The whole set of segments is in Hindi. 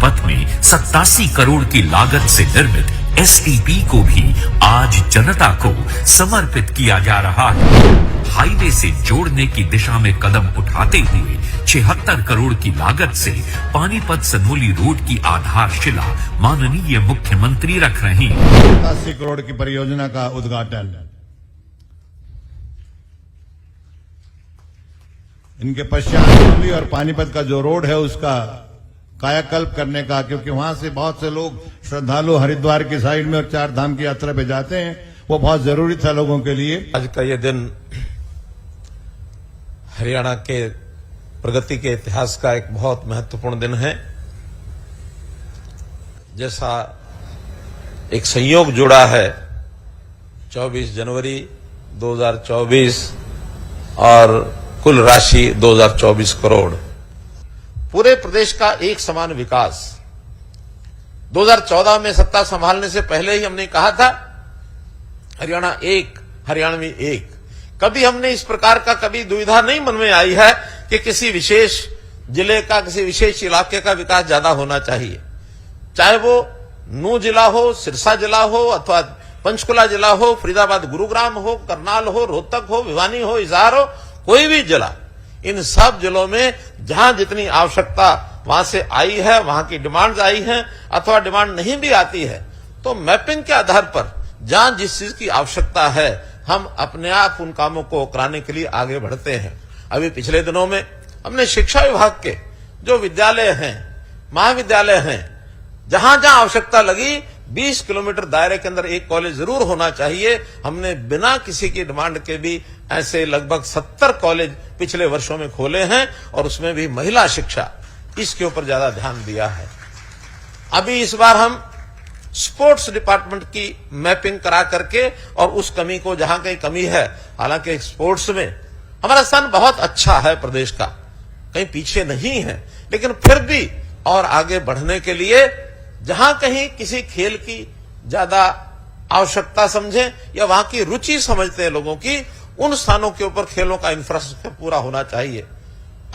पानीपत में 87 करोड़ की लागत से निर्मित एसटीपी को भी आज जनता को समर्पित किया जा रहा है। हाईवे से जोड़ने की दिशा में कदम उठाते हुए 76 करोड़ की लागत से पानीपत सनोली रोड की आधारशिला माननीय मुख्यमंत्री रख रहे हैं। 80 करोड़ की परियोजना का उद्घाटन। इनके पश्चात सनोली और पानीपत का जो रोड है उसका कायाकल्प करने का, क्योंकि वहां से बहुत से लोग श्रद्धालु हरिद्वार की साइड में और 4 धाम की यात्रा पे जाते हैं, वो बहुत जरूरी था लोगों के लिए। आज का ये दिन हरियाणा के प्रगति के इतिहास का एक बहुत महत्वपूर्ण दिन है। जैसा एक संयोग जुड़ा है 24 जनवरी 2024 और कुल राशि 2024 करोड़, पूरे प्रदेश का एक समान विकास। 2014 में सत्ता संभालने से पहले ही हमने कहा था हरियाणा एक, हरियाणवी एक। कभी हमने इस प्रकार का कभी दुविधा नहीं मन में आई है कि किसी विशेष जिले का, किसी विशेष इलाके का विकास ज्यादा होना चाहिए, चाहे वो नूंह जिला हो, सिरसा जिला हो, अथवा पंचकुला जिला हो, फरीदाबाद गुरुग्राम हो, करनाल हो, रोहतक हो, भिवानी हो, हिसार हो, कोई भी जिला। इन सब जिलों में जहां जितनी आवश्यकता वहां से आई है, वहां की डिमांड्स आई हैं, अथवा डिमांड नहीं भी आती है, तो मैपिंग के आधार पर जहां जिस चीज की आवश्यकता है हम अपने आप उन कामों को कराने के लिए आगे बढ़ते हैं। अभी पिछले दिनों में हमने शिक्षा विभाग के जो विद्यालय हैं, महाविद्यालय हैं, जहां जहां आवश्यकता लगी 20 किलोमीटर दायरे के अंदर एक कॉलेज जरूर होना चाहिए, हमने बिना किसी की डिमांड के भी ऐसे लगभग 70 कॉलेज पिछले वर्षों में खोले हैं, और उसमें भी महिला शिक्षा, इसके ऊपर ज्यादा ध्यान दिया है। अभी इस बार हम स्पोर्ट्स डिपार्टमेंट की मैपिंग करा करके और उस कमी को, जहां कहीं कमी है, हालांकि स्पोर्ट्स में हमारा स्थान बहुत अच्छा है, प्रदेश का कहीं पीछे नहीं है, लेकिन फिर भी और आगे बढ़ने के लिए जहां कहीं किसी खेल की ज्यादा आवश्यकता समझे या वहां की रुचि समझते हैं लोगों की, उन स्थानों के ऊपर खेलों का इंफ्रास्ट्रक्चर पूरा होना चाहिए।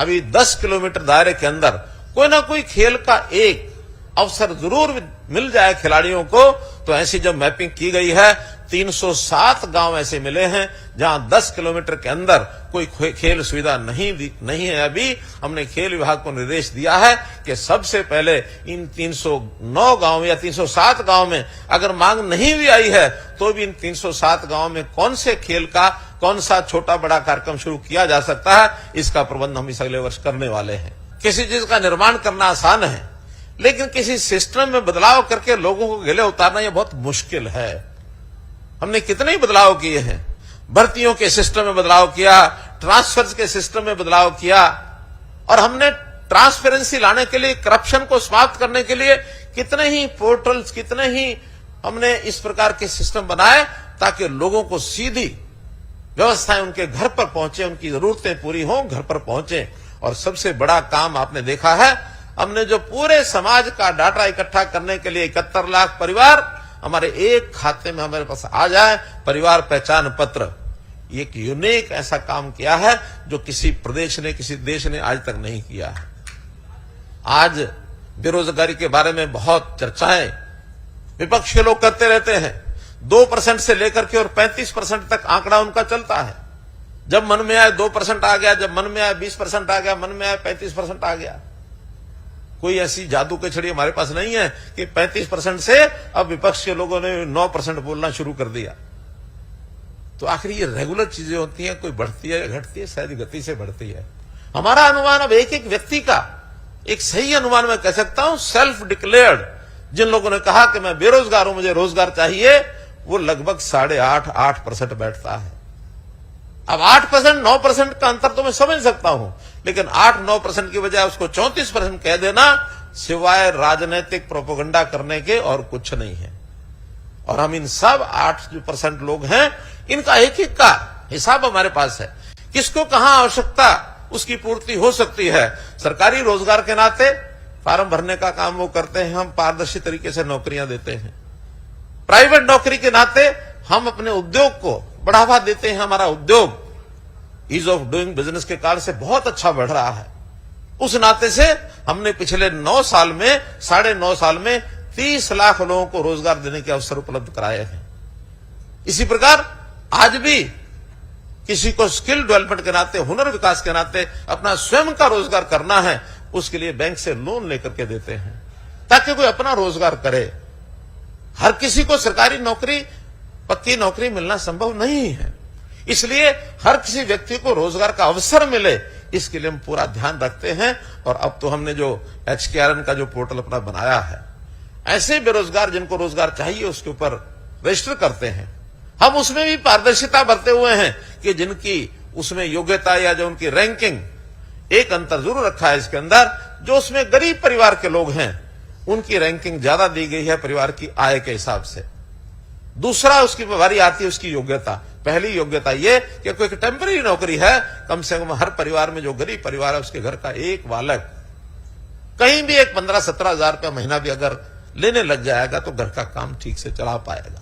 अभी 10 किलोमीटर दायरे के अंदर कोई ना कोई खेल का एक अवसर जरूर मिल जाए खिलाड़ियों को, तो ऐसी जब मैपिंग की गई है 307 गांव ऐसे मिले हैं जहां 10 किलोमीटर के अंदर कोई खेल सुविधा नहीं है। अभी हमने खेल विभाग को निर्देश दिया है कि सबसे पहले इन 309 गांव या 307 गांव में अगर मांग नहीं भी आई है तो भी इन 307 गांव में कौन से खेल का कौन सा छोटा बड़ा कार्यक्रम शुरू किया जा सकता है, इसका प्रबंध हम इस अगले वर्ष करने वाले हैं। किसी चीज का निर्माण करना आसान है, लेकिन किसी सिस्टम में बदलाव करके लोगों को गले उतारना यह बहुत मुश्किल है। हमने कितने ही बदलाव किए हैं, भर्तियों के सिस्टम में बदलाव किया, ट्रांसफर्स के सिस्टम में बदलाव किया, और हमने ट्रांसपेरेंसी लाने के लिए, करप्शन को समाप्त करने के लिए कितने ही पोर्टल्स, कितने ही हमने इस प्रकार के सिस्टम बनाए ताकि लोगों को सीधी व्यवस्थाएं उनके घर पर पहुंचे, उनकी जरूरतें पूरी हों, घर पर पहुंचे। और सबसे बड़ा काम आपने देखा है, हमने जो पूरे समाज का डाटा इकट्ठा करने के लिए 71 लाख परिवार हमारे एक खाते में हमारे पास आ जाए, परिवार पहचान पत्र, ये एक यूनिक ऐसा काम किया है जो किसी प्रदेश ने, किसी देश ने आज तक नहीं किया है। आज बेरोजगारी के बारे में बहुत चर्चाएं विपक्ष के लोग करते रहते हैं। 2% से लेकर के और 35% तक आंकड़ा उनका चलता है। जब मन में आए 2% आ गया, जब मन में आए 20% आ गया, मन में आए 35% आ गया। कोई ऐसी जादू की छड़ी हमारे पास नहीं है कि 35% से अब विपक्ष के लोगों ने 9% बोलना शुरू कर दिया। तो आखिर ये रेगुलर चीजें होती हैं, कोई बढ़ती है घटती है, शायद गति से बढ़ती है। हमारा अनुमान अब एक एक व्यक्ति का एक सही अनुमान मैं कह सकता हूं, सेल्फ डिक्लेयर्ड जिन लोगों ने कहा कि मैं बेरोजगार हूं, मुझे रोजगार चाहिए, वो लगभग 8.5% बैठता है। अब 8%, 9% का अंतर तो मैं समझ सकता हूं, लेकिन 8-9% की बजाय उसको 34% कह देना सिवाय राजनीतिक प्रोपेगेंडा करने के और कुछ नहीं है। और हम इन सब 8% लोग हैं, इनका एक एक का हिसाब हमारे पास है, किसको कहां आवश्यकता उसकी पूर्ति हो सकती है। सरकारी रोजगार के नाते फार्म भरने का काम वो करते हैं, हम पारदर्शी तरीके से नौकरियां देते हैं। प्राइवेट नौकरी के नाते हम अपने उद्योग को बढ़ावा देते हैं। हमारा उद्योग ईज ऑफ डूइंग बिजनेस के कारण से बहुत अच्छा बढ़ रहा है। उस नाते से हमने पिछले 9 साल में 9.5 साल में 30 लाख लोगों को रोजगार देने के अवसर उपलब्ध कराए हैं। इसी प्रकार आज भी किसी को स्किल डेवलपमेंट के नाते, हुनर विकास के नाते अपना स्वयं का रोजगार करना है, उसके लिए बैंक से लोन लेकर के देते हैं ताकि कोई अपना रोजगार करे। हर किसी को सरकारी नौकरी, पक्की नौकरी मिलना संभव नहीं है, इसलिए हर किसी व्यक्ति को रोजगार का अवसर मिले, इसके लिए हम पूरा ध्यान रखते हैं। और अब तो हमने जो HKRN का जो पोर्टल अपना बनाया है, ऐसे बेरोजगार जिनको रोजगार चाहिए उसके ऊपर रजिस्टर करते हैं। हम उसमें भी पारदर्शिता बरते हुए हैं कि जिनकी उसमें योग्यता या जो उनकी रैंकिंग, एक अंतर जरूर रखा है इसके अंदर, जो उसमें गरीब परिवार के लोग हैं उनकी रैंकिंग ज्यादा दी गई है परिवार की आय के हिसाब से। दूसरा उसकी बारी आती है उसकी योग्यता। पहली योग्यता ये कि कोई टेम्पररी नौकरी है, कम से कम हर परिवार में जो गरीब परिवार है उसके घर का एक बालक कहीं भी एक 15-17 हजार रुपया महीना भी अगर लेने लग जाएगा तो घर का काम ठीक से चला पाएगा।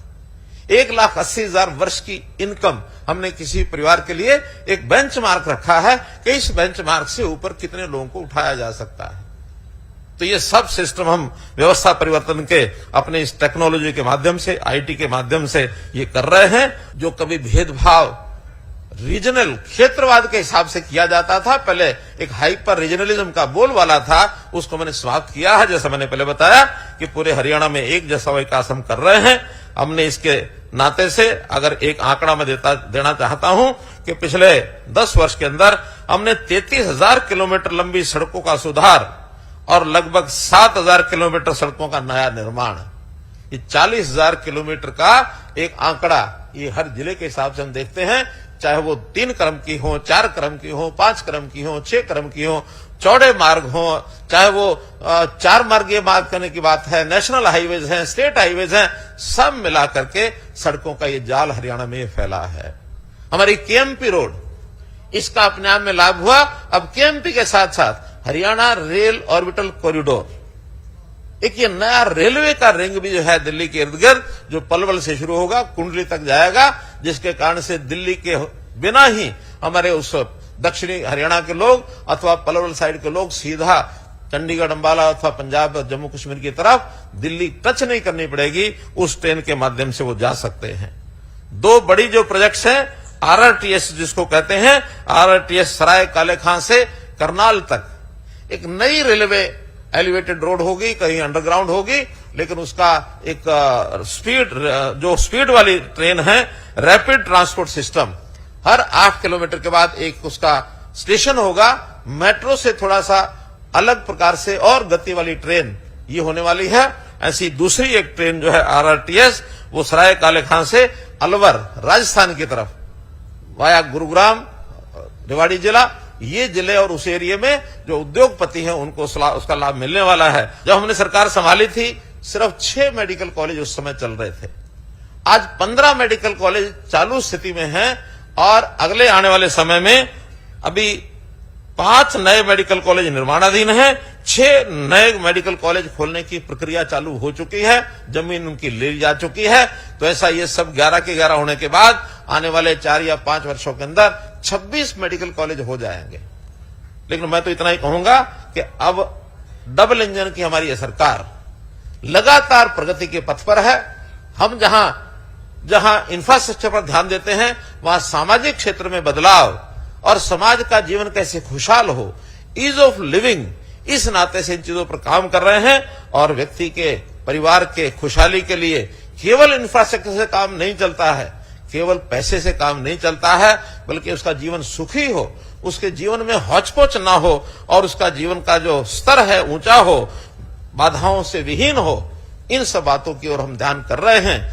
1,80,000 वर्ष की इनकम हमने किसी परिवार के लिए एक बेंचमार्क रखा है कि इस बेंचमार्क से ऊपर कितने लोगों को उठाया जा सकता है। तो ये सब सिस्टम हम व्यवस्था परिवर्तन के अपने इस टेक्नोलॉजी के माध्यम से, IT के माध्यम से ये कर रहे हैं। जो कभी भेदभाव रीजनल, क्षेत्रवाद के हिसाब से किया जाता था, पहले एक हाइपर रीजनलिज्म का बोलबाला था, उसको मैंने समाप्त किया है। जैसा मैंने पहले बताया कि पूरे हरियाणा में एक जैसा विकास हम कर रहे हैं। हमने इसके नाते से अगर एक आंकड़ा मैं देना चाहता हूं कि पिछले 10 वर्ष के अंदर हमने 33,000 किलोमीटर लंबी सड़कों का सुधार और लगभग 7,000 किलोमीटर सड़कों का नया निर्माण, ये 40,000 किलोमीटर का एक आंकड़ा, ये हर जिले के हिसाब से हम देखते हैं, चाहे वो 3 क्रम की हो, 4 क्रम की हो, 5 क्रम की हो, 6 क्रम की हो, चौड़े मार्ग हो, चाहे वो 4 मार्गीय मार्ग करने की बात है, नेशनल हाईवेज हैं, स्टेट हाईवेज हैं, सब मिला करके सड़कों का ये जाल हरियाणा में फैला है। हमारी KMP रोड, इसका अपने आप में लाभ हुआ। अब KMP के साथ साथ हरियाणा रेल ऑर्बिटल कॉरिडोर, एक ये नया रेलवे का रिंग भी जो है दिल्ली के इर्द गिर्द, जो पलवल से शुरू होगा, कुंडली तक जाएगा, जिसके कारण से दिल्ली के बिना ही हमारे उस दक्षिणी हरियाणा के लोग अथवा पलवल साइड के लोग सीधा चंडीगढ़, अंबाला अथवा पंजाब और जम्मू कश्मीर की तरफ दिल्ली टच नहीं करनी पड़ेगी, उस ट्रेन के माध्यम से वो जा सकते हैं। 2 बड़ी जो प्रोजेक्ट्स हैं, RRTS जिसको कहते हैं, RRTS सराय काले खां से करनाल तक एक नई रेलवे एलिवेटेड रोड होगी, कहीं अंडरग्राउंड होगी, लेकिन उसका एक स्पीड वाली ट्रेन है, रैपिड ट्रांसपोर्ट सिस्टम, हर 8 किलोमीटर के बाद एक उसका स्टेशन होगा। मेट्रो से थोड़ा सा अलग प्रकार से और गति वाली ट्रेन ये होने वाली है। ऐसी दूसरी एक ट्रेन जो है RRTS, वो सराय काले खां से अलवर राजस्थान की तरफ वाया गुरुग्राम, रेवाड़ी जिला, ये जिले और उस एरिया में जो उद्योगपति हैं उनको उसका लाभ मिलने वाला है। जब हमने सरकार संभाली थी सिर्फ 6 मेडिकल कॉलेज उस समय चल रहे थे, आज 15 मेडिकल कॉलेज चालू स्थिति में हैं और अगले आने वाले समय में अभी 5 नए मेडिकल कॉलेज निर्माणाधीन हैं, 6 नए मेडिकल कॉलेज खोलने की प्रक्रिया चालू हो चुकी है, जमीन उनकी ले जा चुकी है। तो ऐसा ये सब 11 के 11 होने के बाद आने वाले 4 या 5 वर्षों के अंदर 26 मेडिकल कॉलेज हो जाएंगे। लेकिन मैं तो इतना ही कहूंगा कि अब डबल इंजन की हमारी ये सरकार लगातार प्रगति के पथ पर है। हम जहां इंफ्रास्ट्रक्चर पर ध्यान देते हैं, वहां सामाजिक क्षेत्र में बदलाव और समाज का जीवन कैसे खुशहाल हो, ईज ऑफ लिविंग, इस नाते से इन चीजों पर काम कर रहे हैं। और व्यक्ति के परिवार के खुशहाली के लिए केवल इंफ्रास्ट्रक्चर से काम नहीं चलता है, केवल पैसे से काम नहीं चलता है, बल्कि उसका जीवन सुखी हो, उसके जीवन में हौच-पौच ना हो और उसका जीवन का जो स्तर है ऊंचा हो, बाधाओं से विहीन हो। इन सब बातों की ओर हम ध्यान कर रहे हैं।